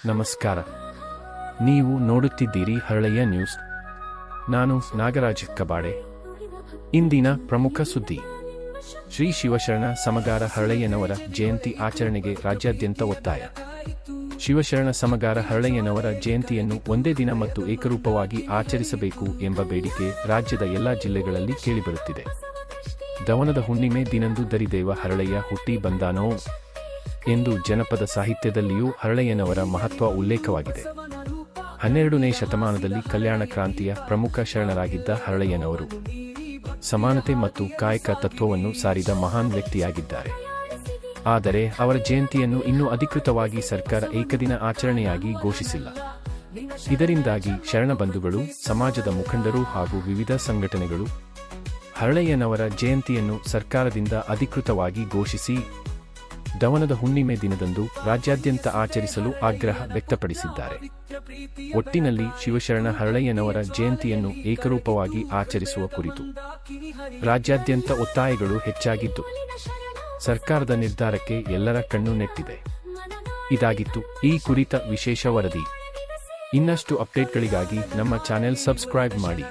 ನಮಸ್ಕಾರ. ನೀವು ನೋಡುತ್ತಿದ್ದೀರಿ ಹರಳೆಯ ನ್ಯೂಸ್. ನಾನು ನಾಗರಾಜ್ ಕಬಾಡೆ. ಇಂದಿನ ಪ್ರಮುಖ ಸುದ್ದಿ: ಶ್ರೀ ಶಿವಶರಣ ಸಮಗಾರ ಹರಳೆಯನವರ ಜಯಂತಿ ಆಚರಣೆಗೆ ರಾಜ್ಯಾದ್ಯಂತ ಒತ್ತಾಯ. ಶಿವಶರಣ ಸಮಗಾರ ಹರಳೆಯನವರ ಜಯಂತಿಯನ್ನು ಒಂದೇ ದಿನ ಮತ್ತು ಏಕರೂಪವಾಗಿ ಆಚರಿಸಬೇಕು ಎಂಬ ಬೇಡಿಕೆ ರಾಜ್ಯದ ಎಲ್ಲಾ ಜಿಲ್ಲೆಗಳಲ್ಲಿ ಕೇಳಿಬರುತ್ತಿದೆ. ದವನದ ಹುಣ್ಣಿಮೆ ದಿನಂದು ದರಿದೇವ ಹರಳೆಯ ಹುಟ್ಟಿ ಬಂದಾನೋ ಎಂದು ಜನಪದ ಸಾಹಿತ್ಯದಲ್ಲಿಯೂ ಹರಳೆಯನವರ ಮಹತ್ವ ಉಲ್ಲೇಖವಾಗಿದೆ. 12ನೇ ಶತಮಾನದಲ್ಲಿ ಕಲ್ಯಾಣ ಕ್ರಾಂತಿಯ ಪ್ರಮುಖ ಶರಣರಾಗಿದ್ದ ಹರಳೆಯನವರು ಸಮಾನತೆ ಮತ್ತು ಕಾಯಕ ತತ್ವವನ್ನು ಸಾರಿದ ಮಹಾನ್ ವ್ಯಕ್ತಿಯಾಗಿದ್ದಾರೆ. ಆದರೆ ಅವರ ಜಯಂತಿಯನ್ನು ಇನ್ನೂ ಅಧಿಕೃತವಾಗಿ ಸರ್ಕಾರ ಏಕದಿನ ಆಚರಣೆಯಾಗಿ ಘೋಷಿಸಿಲ್ಲ. ಇದರಿಂದಾಗಿ ಶರಣ ಬಂಧುಗಳು, ಸಮಾಜದ ಮುಖಂಡರು ಹಾಗೂ ವಿವಿಧ ಸಂಘಟನೆಗಳು ಹರಳೆಯನವರ ಜಯಂತಿಯನ್ನು ಸರ್ಕಾರದಿಂದ ಅಧಿಕೃತವಾಗಿ ಘೋಷಿಸಿ ದವನದ ಹುಣ್ಣಿಮೆ ದಿನದಂದು ರಾಜ್ಯಾದ್ಯಂತ ಆಚರಿಸಲು ಆಗ್ರಹ ವ್ಯಕ್ತಪಡಿಸಿದ್ದಾರೆ. ಒಟ್ಟಿನಲ್ಲಿ ಶಿವಶರಣ ಹರಳೆಯನವರ ಜಯಂತಿಯನ್ನು ಏಕರೂಪವಾಗಿ ಆಚರಿಸುವ ಕುರಿತು ರಾಜ್ಯಾದ್ಯಂತ ಒತ್ತಾಯಗಳು ಹೆಚ್ಚಾಗಿದ್ದು, ಸರ್ಕಾರದ ನಿರ್ಧಾರಕ್ಕೆ ಎಲ್ಲರ ಕಣ್ಣು ನೆಟ್ಟಿದೆ. ಇದಾಗಿತ್ತು ಈ ಕುರಿತ ವಿಶೇಷ ವರದಿ. ಇನ್ನಷ್ಟು ಅಪ್ಡೇಟ್ಗಳಿಗಾಗಿ ನಮ್ಮ ಚಾನೆಲ್ ಸಬ್ಸ್ಕ್ರೈಬ್ ಮಾಡಿ.